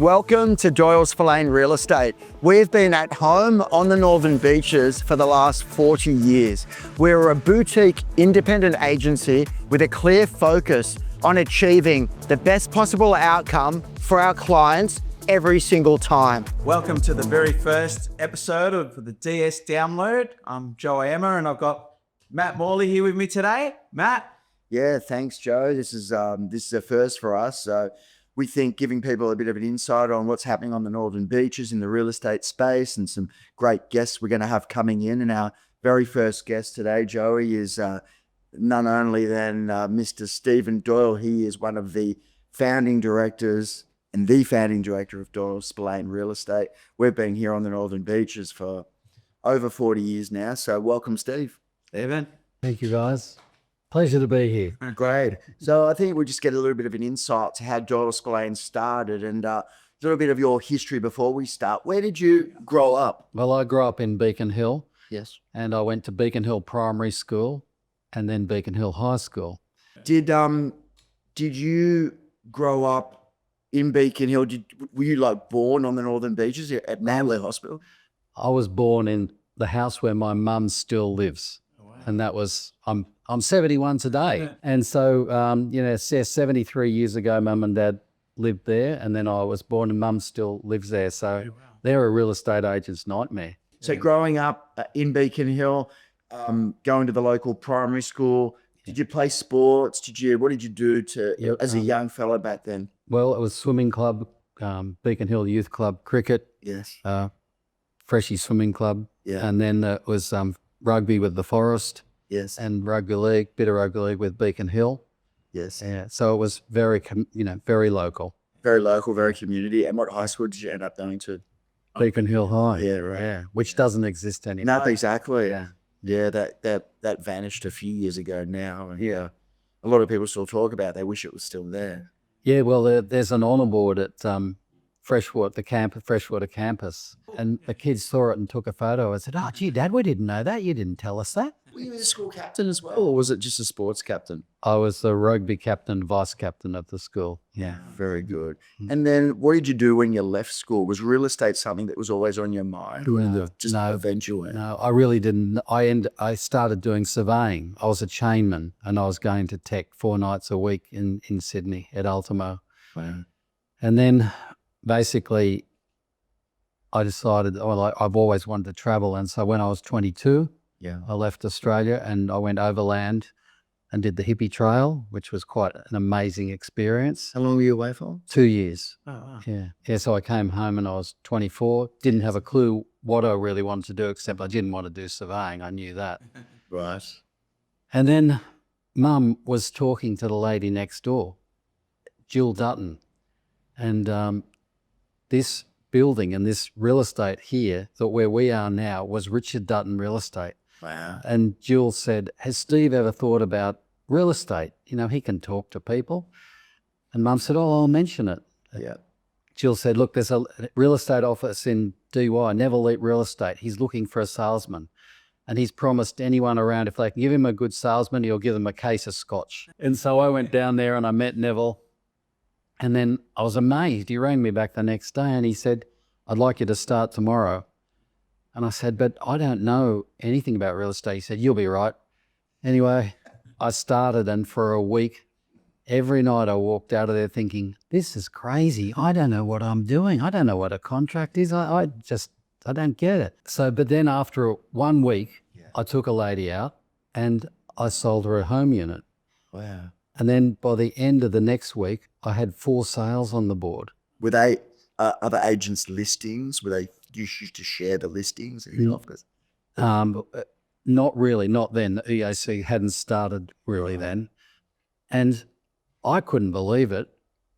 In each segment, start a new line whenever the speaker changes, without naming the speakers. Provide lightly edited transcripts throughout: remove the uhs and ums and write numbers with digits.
Welcome to Doyle Spillane Real Estate. We've been at home on the Northern Beaches for the last 40 years. We're a boutique independent agency with a clear focus on achieving the best possible outcome for our clients every single time.
Welcome to the very first episode of the DS Download. I'm Joe Emma and I've got Matt Morley here with me today. Matt?
Yeah, thanks, Joe. This is a first for us. So we think giving people a bit of an insight on what's happening on the Northern Beaches in the real estate space, and some great guests we're going to have coming in. And our very first guest today, Joey, is none only than Mr. Stephen Doyle. He is one of the founding directors and the founding director of Doyle Spillane Real Estate. We've been here on the Northern Beaches for over 40 years now. So welcome, Steve.
Stephen?
Thank you, guys. Pleasure to be here.
Great. So I think we'll just get a little bit of an insight to how Doyle Spillane started, and a little bit of your history before we start. Where did you grow up?
Well, I grew up in Beacon Hill.
Yes.
And I went to Beacon Hill Primary School and then Beacon Hill High School.
Did you grow up in Beacon Hill? Were you like born on the Northern Beaches at Manly Hospital?
I was born in the house where my mum still lives. And that was, I'm 71 today.
Yeah.
And so, 73 years ago, mum and dad lived there. And then I was born and mum still lives there. So they're a real estate agent's nightmare.
So growing up in Beacon Hill, going to the local primary school, did you play sports? What did you do as a young fella back then?
Well, it was swimming club, Beacon Hill Youth Club, cricket,
Yes.
Freshie Swimming Club.
Yeah.
And then it was rugby with the Forest.
Yes.
And rugby league, bit of rugby league with Beacon Hill.
Yes.
Yeah, so it was very, very local.
Very local, very community. And what high school did you end up going to?
Beacon Hill High.
Yeah, right.
Yeah, which doesn't exist anymore.
No, exactly.
Yeah.
Yeah, that vanished a few years ago now. And yeah, a lot of people still talk about it. They wish it was still there.
Yeah, well, there's an honour board at Freshwater campus, and the kids saw it and took a photo. I said, "Oh, gee, Dad, we didn't know that. You didn't tell us that."
Were you the school captain as well, or was it just a sports captain?
I was the rugby captain, vice captain of the school. Yeah.
Very good. And then what did you do when you left school? Was real estate something that was always on your mind? Or just eventually?
No, I really didn't. I started doing surveying. I was a chainman and I was going to tech 4 nights a week in Sydney at Ultimo.
Wow.
And then basically I decided, I've always wanted to travel. And so when I was 22,
Yeah.
I left Australia and I went overland and did the hippie trail, which was quite an amazing experience.
How long were you away for?
2 years.
Oh, wow.
Yeah. Yeah. So I came home and I was 24, didn't have a clue what I really wanted to do, except I didn't want to do surveying. I knew that.
Right.
And then Mum was talking to the lady next door, Jill Dutton. And this building and this real estate here, that where we are now, was Richard Dutton Real Estate.
Wow.
And Jill said, "Has Steve ever thought about real estate? You know, he can talk to people." And Mum said, "Oh, I'll mention it."
Yeah.
Jill said, "Look, there's a real estate office in DY, Never Leap Real Estate. He's looking for a salesman. And he's promised anyone around, if they can give him a good salesman, he'll give them a case of scotch." And so I went down there and I met Neville. And then I was amazed. He rang me back the next day and he said, "I'd like you to start tomorrow." And I said, "But I don't know anything about real estate." He said, "You'll be right." Anyway, I started, and for a week, every night I walked out of there thinking, this is crazy. I don't know what I'm doing. I don't know what a contract is. I don't get it. So, but then after 1 week, I took a lady out and I sold her a home unit.
Wow.
And then by the end of the next week, I had 4 sales on the board.
Were they other agents' listings? Were they used to share the listings in the office?
Not really, not then. The EAC hadn't started really then. And I couldn't believe it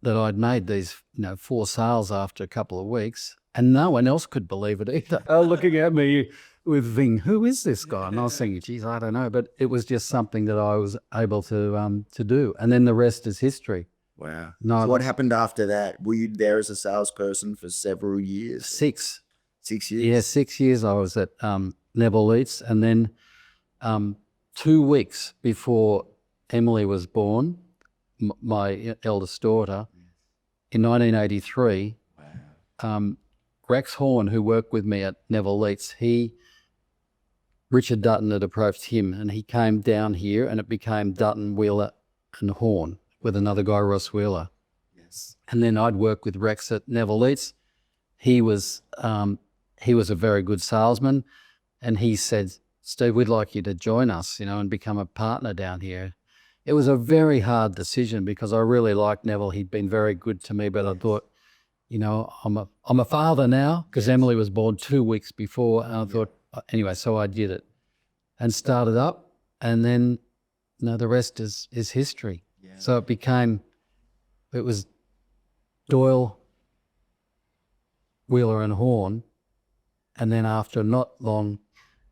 that I'd made these 4 sales after a couple of weeks, and no one else could believe it either. Looking at me with thinking, who is this guy? And I was thinking, geez, I don't know. But it was just something that I was able to do. And then the rest is history.
Wow.
No,
So what happened after that? Were you there as a salesperson for several years?
6.
6 years?
Yeah, 6 years I was at Neville Eats. And then 2 weeks before Emily was born, my eldest daughter, in 1983, Rex Horn, who worked with me at Neville Leats, Richard Dutton had approached him, and he came down here, and it became Dutton, Wheeler and Horn with another guy, Ross Wheeler.
Yes.
And then I'd work with Rex at Neville Leats. He was a very good salesman, and he said, "Steve, we'd like you to join us, and become a partner down here." It was a very hard decision because I really liked Neville. He'd been very good to me, but I thought, I'm a father now because Emily was born 2 weeks before, and I thought, anyway, so I did it and started up, and then the rest is history.
Yeah.
So it was Doyle, Wheeler and Horn, and then after not long,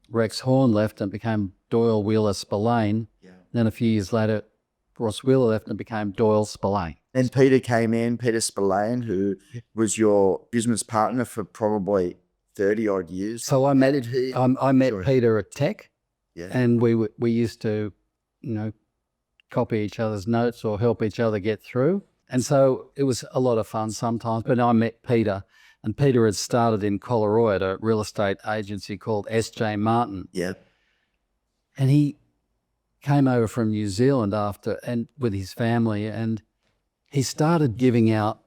Rex Horn left and it became Doyle, Wheeler, Spillane.
Yeah.
Then a few years later, Ross Wheeler left and it became Doyle Spillane.
Then Peter came in, Peter Spillane, who was your business partner for probably 30 odd years.
So I met Peter at Tech,
Yeah.
and we used to, copy each other's notes or help each other get through. And so it was a lot of fun sometimes. But I met Peter, and Peter had started in Collaroy at a real estate agency called S.J. Martin.
Yeah.
And he came over from New Zealand with his family, and he started giving out.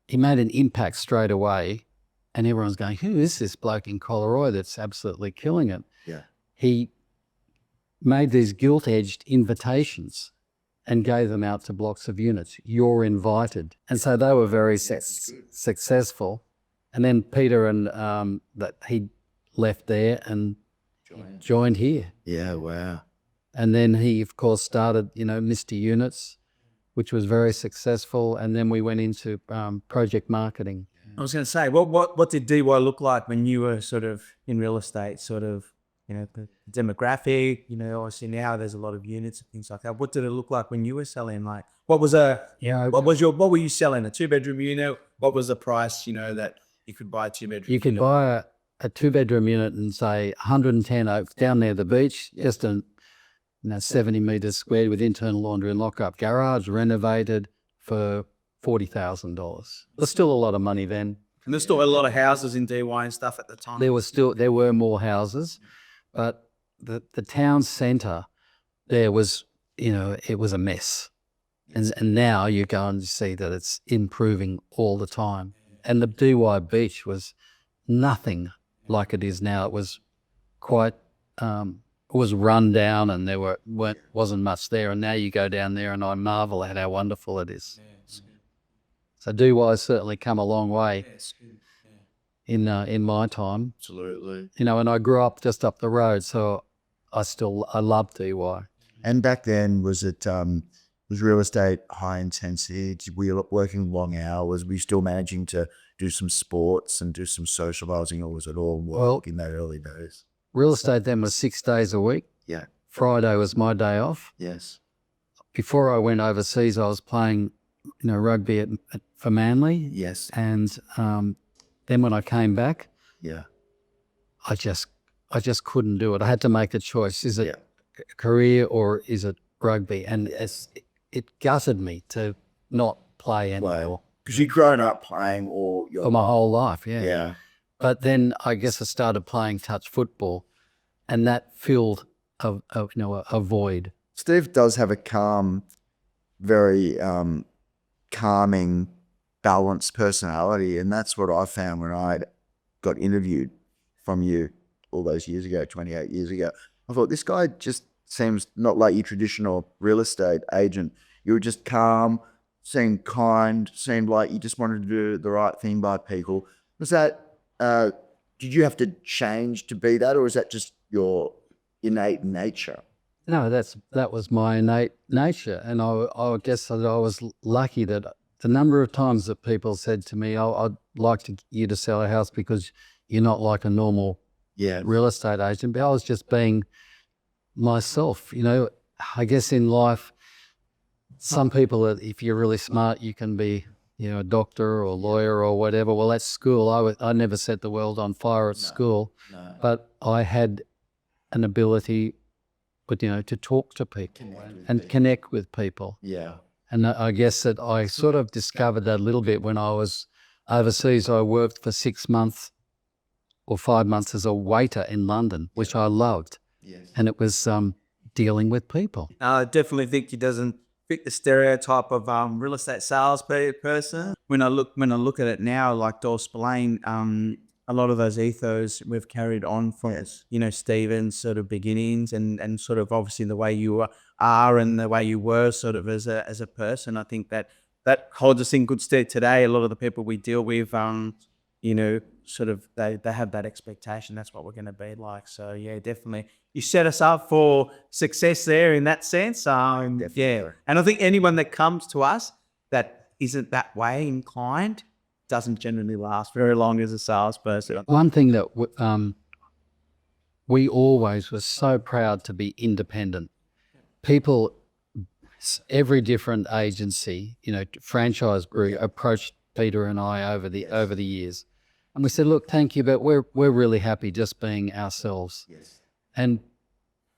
He made an impact straight away, and everyone's going, "Who is this bloke in Collaroy that's absolutely killing it?"
Yeah.
He made these gilt-edged invitations and gave them out to blocks of units. "You're invited." And so they were very successful. And then Peter he left there and joined here.
Yeah, wow.
And then he, of course, started, Mr. Units, which was very successful. And then we went into project marketing.
I was going to say, what did DY look like when you were sort of in real estate, sort of, the demographic, obviously now there's a lot of units and things like that. What did it look like when you were selling? Like, what were you selling? A 2-bedroom unit? What was the price, that you could buy a 2-bedroom
You could
unit?
buy a 2-bedroom unit and say 110 Oaks down near the beach, just 70 metres squared with internal laundry and lock-up garage, renovated for $40,000. There's still a lot of money then.
And there's still a lot of houses in DY and stuff at the time.
There were more houses, but the town centre there was, it was a mess. And now you go and see that it's improving all the time. And the DY beach was nothing like it is now. It was quite, it was run down, and there wasn't much there. And now you go down there and I marvel at how wonderful it is. So DY's certainly come a long way in my time.
Absolutely.
And I grew up just up the road, so I love DY.
And back then, was real estate high intensity? Were you working long hours? Were you still managing to do some sports and do some socializing, or was it all work in that early days?
Real estate then was 6 days a week.
Yeah.
Friday was my day off.
Yes.
Before I went overseas, I was playing, rugby for Manly.
Yes.
And then when I came back,
Yeah.
I just couldn't do it. I had to make a choice. Is it a career or is it rugby? And it gutted me to not play anymore.
Because you'd grown up playing all your
For my whole life, yeah.
Yeah.
But then I guess I started playing touch football, and that filled a void.
Steve does have a calm, very calming, balanced personality, and that's what I found when I got interviewed from you all those years ago, 28 years ago. I thought, this guy just seems not like your traditional real estate agent. You were just calm, seemed kind, seemed like you just wanted to do the right thing by people. Was that, did you have to change to be that, or is that just your innate nature?
No, that was my innate nature, and I guess that I was lucky that the number of times that people said to me, I'd like you to sell a house because you're not like a normal real estate agent. But I was just being myself. I guess in life, some people, if you're really smart, you can be, a doctor or lawyer or whatever. Well, at school, I never set the world on fire at school, but I had an ability, to talk to people and connect with people.
Yeah.
And I guess that I sort of discovered that a little bit when I was Overseas, I worked for 6 months or 5 months as a waiter in London, which I loved.
Yes.
And it was dealing with people.
I definitely think he doesn't fit the stereotype of real estate sales person. When I look at it now, like Doyle Spillane, a lot of those ethos we've carried on from Stephen's sort of beginnings and sort of obviously the way you are and the way you were sort of as a person. I think that holds us in good stead today. A lot of the people we deal with, sort of they have that expectation. That's what we're going to be like. So yeah, definitely. You set us up for success there in that sense. Yeah. And I think anyone that comes to us that isn't that way inclined doesn't generally last very long as a salesperson.
One thing that we always were so proud to be independent. People, every different agency, franchise group approached Peter and I over the years. And we said, look, thank you, but we're really happy just being ourselves.
Yes.
And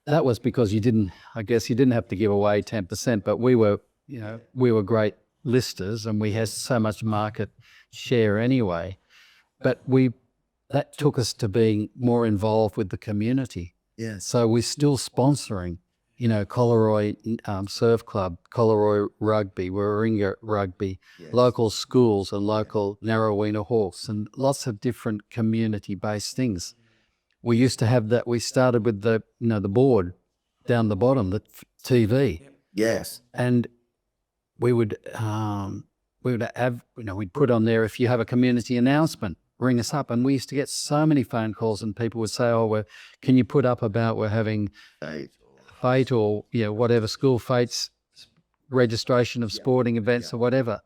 that was because you didn't have to give away 10%, but we were great listers and we had so much market share anyway. But that took us to being more involved with the community.
Yes.
So we're still sponsoring, Collaroy Surf Club, Collaroy Rugby, Warringah Rugby,
Yes.
local schools and local Narrowena Hawks and lots of different community-based things. We used to have that. We started with the board down the bottom, the TV.
Yes.
And we would have, we'd put on there, if you have a community announcement, ring us up. And we used to get so many phone calls and people would say, can you put up about we're having fete or whatever, school fetes, registration of sporting events or whatever.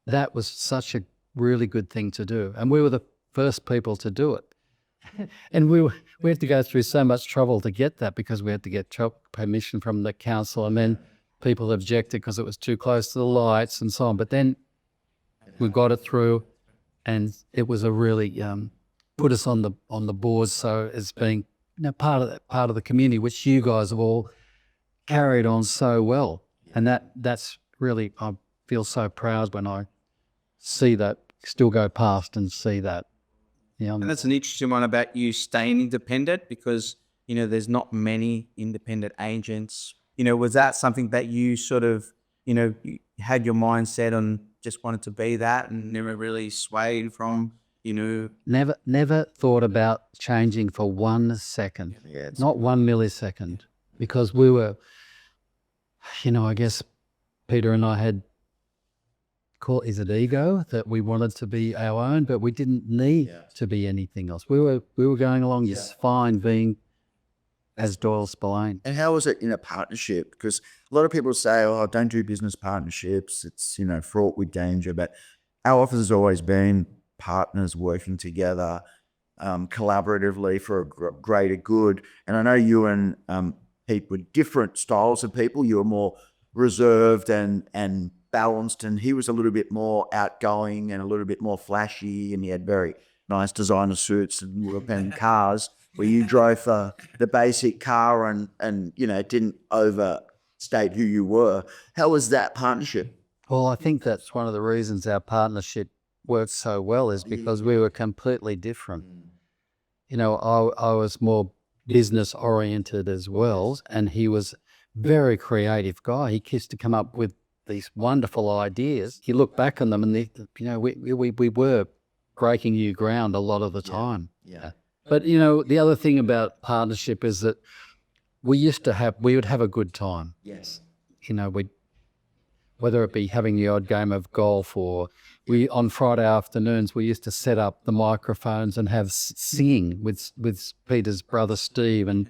That was such a really good thing to do. And we were the first people to do it. And we had to go through so much trouble to get that because we had to get permission from the council, and then people objected because it was too close to the lights and so on. But then we got it through, and it was a really put us on the board. So as being part of the community, which you guys have all carried on so well, and that's really, I feel so proud when I see that still go past and see that. Yeah,
and that's an interesting one about you staying independent because, there's not many independent agents. Was that something that you sort of, you had your mind set on just wanted to be that and never really swayed from,
Never thought about changing for 1 second, not 1 millisecond, because we were, I guess Peter and I had, is it ego that we wanted to be our own, but we didn't need to be anything else. We were going along just fine being as Doyle Spillane.
And how was it in a partnership? Because a lot of people say, don't do business partnerships. It's, fraught with danger. But our office has always been partners working together collaboratively for a greater good. And I know you and Pete were different styles of people. You were more reserved and balanced, and he was a little bit more outgoing and a little bit more flashy, and he had very nice designer suits and European cars, where you drove the basic car and didn't overstate who you were. How was that partnership?
Well, I think that's one of the reasons our partnership worked so well is because we were completely different. I was more business oriented as well, and he was very creative guy. He used to come up with these wonderful ideas. You look back on them and we were breaking new ground a lot of the time.
Yeah.
But the other thing about partnership is that we would have a good time.
Yes.
Whether it be having the odd game of golf or on Friday afternoons, we used to set up the microphones and have singing with Peter's brother Steve and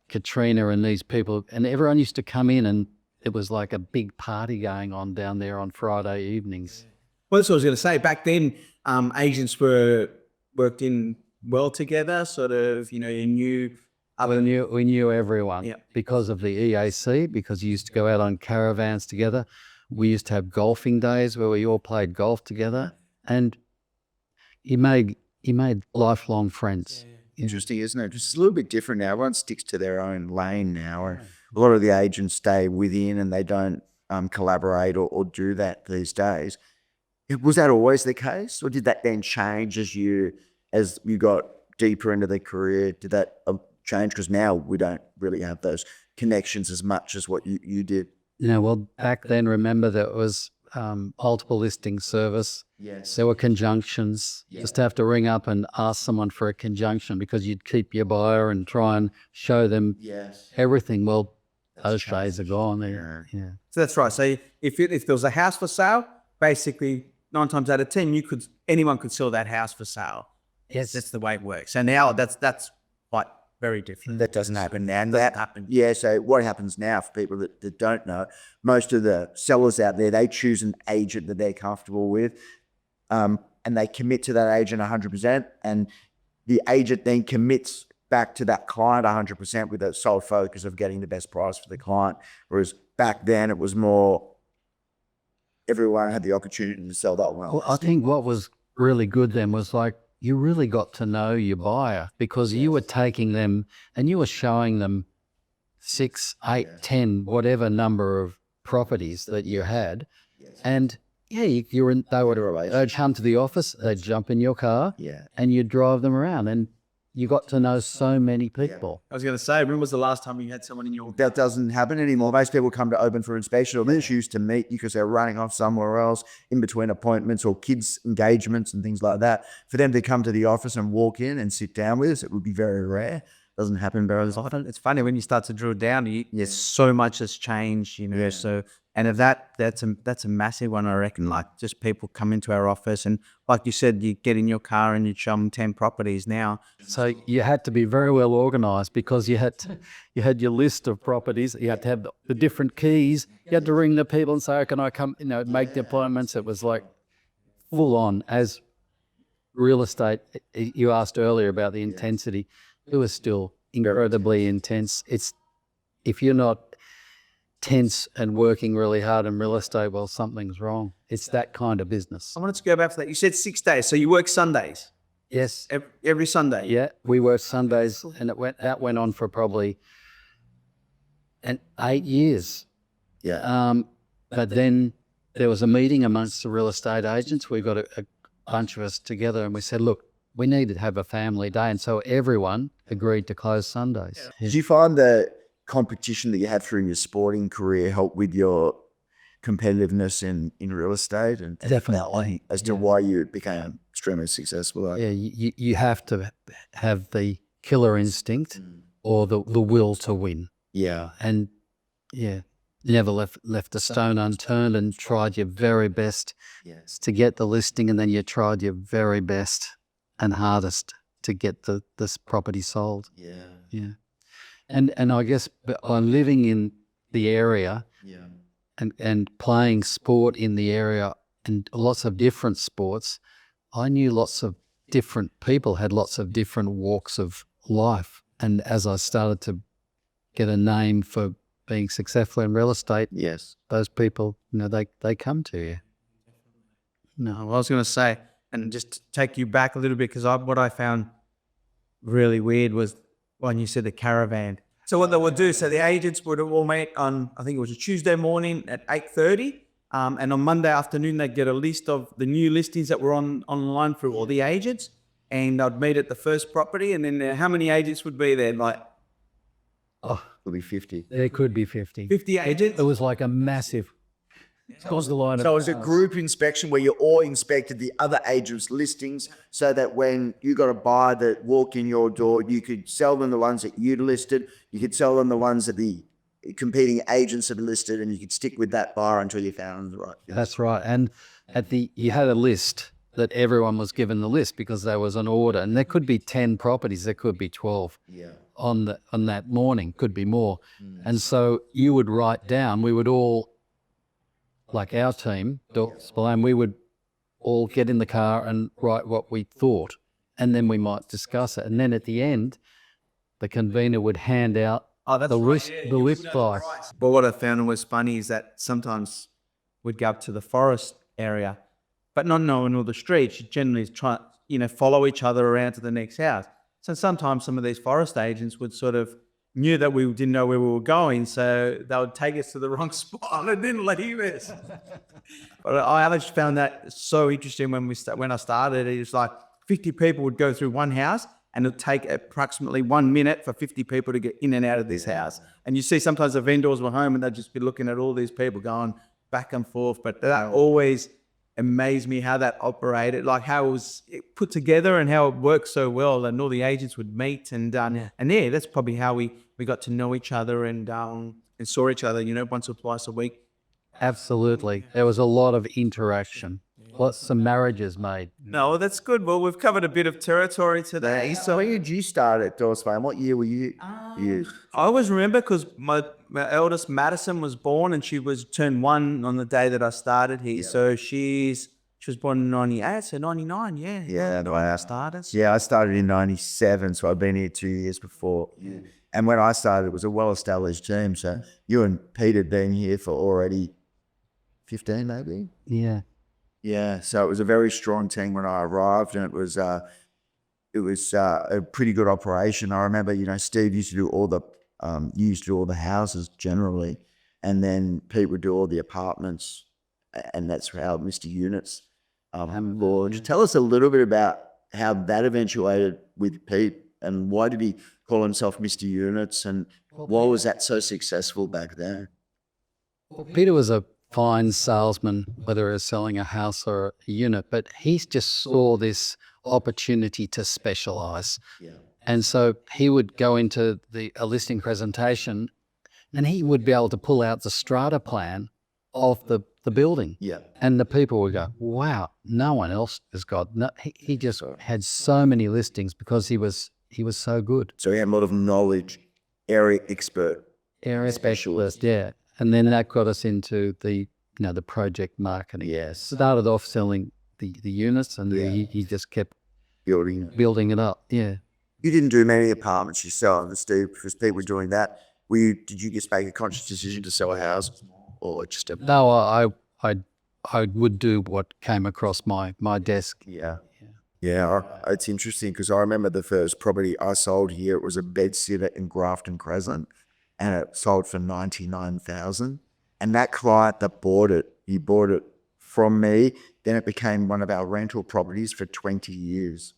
Katrina and these people, and everyone used to come in and it was like a big party going on down there on Friday evenings.
Well, that's what I was going to say. Back then, agents worked in well together, sort of, you knew...
We knew everyone because of the EAC, because you used to go out on caravans together. We used to have golfing days where we all played golf together, and he made lifelong friends.
Interesting, isn't it? Just a little bit different now. Everyone sticks to their own lane now. A lot of the agents stay within and they don't collaborate or do that these days. Was that always the case, or did that then change as you got deeper into the career? Did that change? Because now we don't really have those connections as much as what you did.
Well, back then, remember that it was multiple listing service.
Yes.
There were conjunctions. Just have to ring up and ask someone for a conjunction because you'd keep your buyer and try and show them everything. Well, those days are gone there. Yeah.
So that's right. So if there was a house for sale, basically 9 times out of 10, anyone could sell that house for sale.
Yes.
That's the way it works. So now that's quite very different.
That doesn't happen now. And that happen. Yeah. So what happens now for people that don't know, most of the sellers out there, they choose an agent that they're comfortable with, and they commit to that agent 100%, and the agent then commits back to that client 100% with a sole focus of getting the best price for the client. Whereas back then it was more everyone had the opportunity to sell that well.
Well, I think what was really good then was like you really got to know your buyer because you were taking them and you were showing them 6, 8, 10, whatever number of properties that you had. And they would come to the office, they'd jump in your car and you'd drive them around and you got to know so many people.
I was going to say, when was the last time you had someone in your...
That doesn't happen anymore. Most people come to open for inspection or they choose to meet you because they're running off somewhere else in between appointments or kids' engagements and things like that. For them to come to the office and walk in and sit down with us, it would be very rare. Doesn't happen very often.
It's funny when you start to drill down, so much has changed, so... And if that's a massive one, I reckon. Like just people come into our office and, like you said, you get in your car and you show them 10 properties now.
So you had to be very well organised because you had your list of properties. You had to have the different keys. You had to ring the people and say, "Oh, can I come?" Make the appointments. It was like full on. As real estate, you asked earlier about the intensity. It was still incredibly intense. If you're not tense and working really hard in real estate, well, something's wrong. It's that kind of business.
I wanted to go back to that. You said 6 days, so you work Sundays?
Yes.
Every Sunday?
Yeah, we worked Sundays, and that went on for probably 8 years.
Yeah.
But then there was a meeting amongst the real estate agents. We got a bunch of us together, and we said, look, we need to have a family day, and so everyone agreed to close Sundays.
Yeah. Did you find the competition that you had through your sporting career help with your competitiveness in real estate? And
definitely.
As to why you became extremely successful?
Yeah, you have to have the killer instinct or the will to win.
Yeah.
And you never left a stone unturned and tried your very best to get the listing, and then you tried your very best and hardest to get this property sold. Yeah. And I guess by living in the area and playing sport in the area and lots of different sports, I knew lots of different people had lots of different walks of life. And as I started to get a name for being successful in real estate, those people, they come to you.
No, well, I was going to say, and just to take you back a little bit, because what I found really weird was when you said the caravan. So what they would do, so the agents would all meet on, I think it was a Tuesday morning at 8:30, and on Monday afternoon they'd get a list of the new listings that were online through all the agents, and I'd meet at the first property, and then how many agents would be there? Like,
It'll be 50.
There could be 50.
50 agents?
It was like a massive...
So it was a group inspection where you all inspected the other agents' listings so that when you got a buyer that walked in your door, you could sell them the ones that you'd listed, you could sell them the ones that the competing agents had listed, and you could stick with that buyer until you found the right.
That's right. And you had a list that everyone was given the list because there was an order, and there could be 10 properties, there could be 12 on that morning, could be more. And so you would write down, we would all, like our team, Doyle Spillane, we would all get in the car and write what we thought, and then we might discuss it. And then at the end, the convener would hand out the list price.
But what I found was funny is that sometimes we'd go up to the forest area, but not knowing all the streets, you generally try, follow each other around to the next house. So sometimes some of these forest agents would sort of knew that we didn't know where we were going, so they would take us to the wrong spot and didn't leave us. But I just found that so interesting when I started. It was like 50 people would go through one house, and it'd take approximately 1 minute for 50 people to get in and out of this house. And you see sometimes the vendors were home and they'd just be looking at all these people going back and forth. But that always amazed me how that operated, like how it was put together and how it worked so well, and all the agents would meet and that's probably how we got to know each other and saw each other, once or twice a week.
Absolutely. There was a lot of interaction. Some marriages made.
No, that's good. Well, we've covered a bit of territory today.
So when did you start at Doyle Spillane? What year were you?
I always remember because my eldest Madison was born, and she turned 1 on the day that I started here. Yeah. So she was born in 98, so 99, yeah.
Yeah,
the way I started.
Yeah, I started in 97, so I've been here 2 years before. Yeah. And when I started, it was a well-established team. So you and Pete had been here for already 15, maybe?
Yeah.
Yeah, so it was a very strong team when I arrived, and it was a pretty good operation. I remember, Steve used to do all the houses generally, and then Pete would do all the apartments, and that's how Mr. Units launched. Tell us a little bit about how that eventuated with Pete, and why did he call himself Mr. Units, and why was that so successful back then?
Well, Peter was a fine salesman, whether he was selling a house or a unit, but he just saw this opportunity to specialize.
Yeah.
And so he would go into a listing presentation, and he would be able to pull out the strata plan of the building.
Yeah.
And the people would go, wow, no one else has got, he just had so many listings because he was so good.
So he had a lot of knowledge, area expert.
Area specialist, yeah. And then that got us into the project marketing.
Yes.
Started off selling the units, and he just kept building it up. Yeah.
You didn't do many apartments yourself, Steve, because people were doing that. Did you just make a conscious decision to sell a house, or just
No, I would do what came across my desk.
Yeah. It's interesting because I remember the first property I sold here. It was a bed sitter in Grafton Crescent, and it sold for $99,000. And that client that bought it, he bought it from me. Then it became one of our rental properties for 20 years.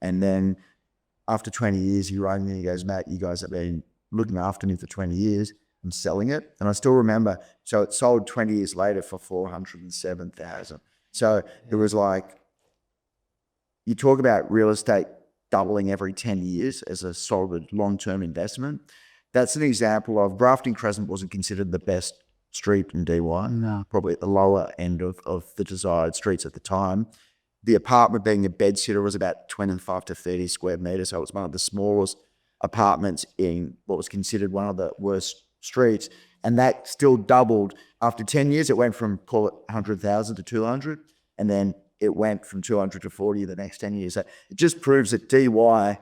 And then after 20 years, he rang me and he goes, Matt, you guys have been looking after me for 20 years. I'm selling it. And I still remember, so it sold 20 years later for $407,000. So it was like, you talk about real estate doubling every 10 years as a solid long-term investment. That's an example of Grafton Crescent wasn't considered the best street in DY.
No.
Probably at the lower end of the desired streets at the time. The apartment being a bed sitter was about 25 to 30 square meters. So it was one of the smallest apartments in what was considered one of the worst streets. And that still doubled. After 10 years, it went from, call it 100,000 to 200. And then it went from 200 to 40 the next 10 years. So it just proves that DY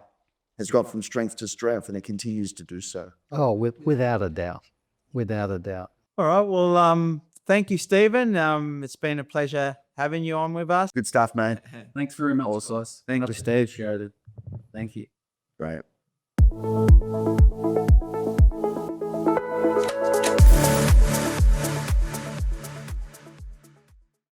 has got from strength to strength, and it continues to do so.
Oh, without a doubt. Without a doubt.
All right. Well, thank you, Stephen. It's been a pleasure having you on with us.
Good stuff, mate.
Thanks very much.
Thank you, Steve.
Thank you.
Great.